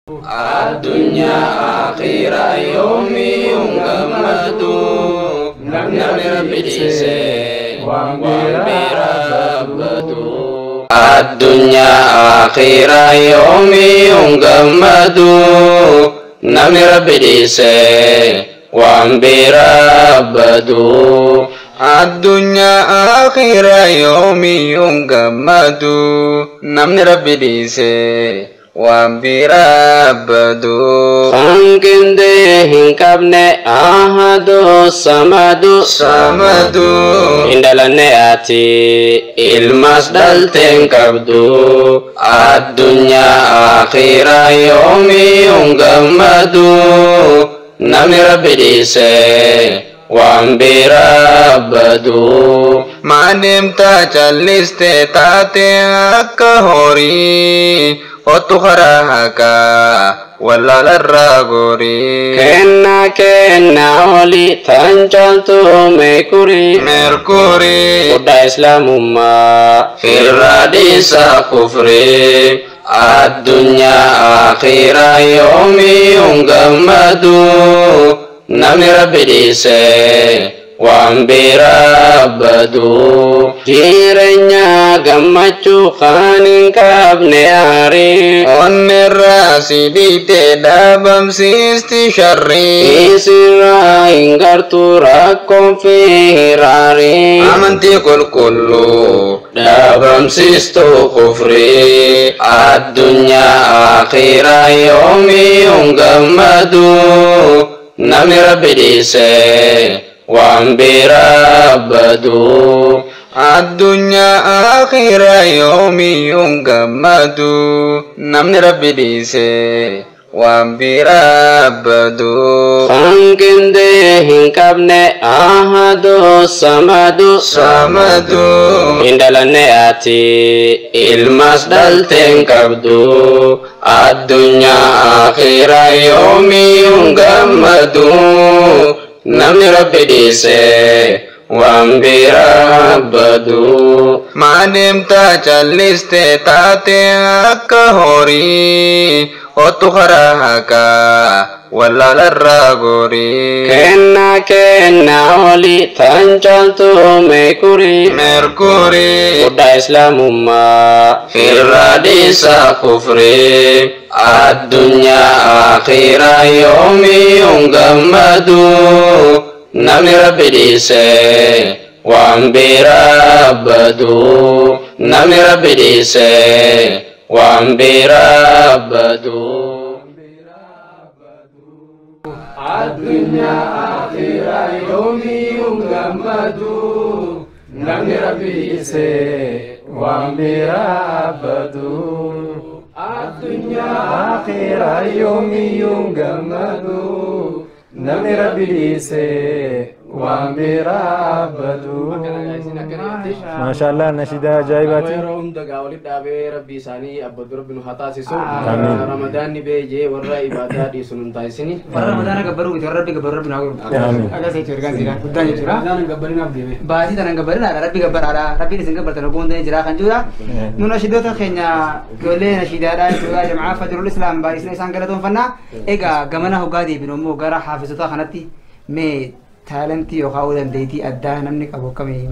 Adunya akhira yomi ungamadu namni rabbi dise wambira badu. Adunya akhira yomi ungamadu namni rabbi dise wambira badu. Adunya akhira yomi ungamadu namni rabbi dise wambira badu. Angkinde hingkabne ahadu samadu indalane ati ilmas dalten kabdu. Adunya akhira yomi ungamadu namni rabbi dise wambira badu. Manim ta chaliste tate akka hori otu kharahaka walla larra gori. Kenna oli tancaltu merkuri uda islamumma firradisa kufri. Adunya akhira yomi ungamadu namni rabbi dise wambira badu. Jirenya gammachu kanin kabne ari onnerra sidite dabam sisti sharri. Isira ingartu rakkom firari amanti kullu dabam sistu kufri. Adunya akhira yomi ungamadu namni rabbi dise wambira badu. Adunya akhira yomi ungamadu namni rabbi dise wambira badu. Angkinde hingkabne ahadu samadu indalane ati ilmas dalten kabdu. Adunya akhira yomi ungamadu namni rabbi dise wambira badu. Manim ta chaliste tate akka hori otu kharahaka walla larra gori. Kenna oli tancaltu merkuri uda islamumma firradisa kufri. Adunya akhira yomi ungamadu namni rabbi dise wambira badu. Namni rabbi dise wambira badu. Adunya akhira yomi ungamadu namni rabbi dise wambira badu. Adunya akhira yomi ungamadu namni rabbi dise wambira badu. Masyaallah nasida ajaibati. Dagawli dabe rabbi sani abdu rabbi nuhatasisu ramadan ni beje warra ibadah di sunun taisini ramadan gabaru itu rabbi gabaru rabbi nagu aga sai cergan sira kudanya jira dan gabarin abdi baati tan gabarin rabbi gabar ala rabbi ni singa bertanu gonde jira kan juga nuna shidota khenya gole nashida da juga jamaa fajrul islam ba isne sangalatun fanna ega gamana hogadi binomo gara hafizata khanati me talenti yo khawdan deiti adda namni kabo kami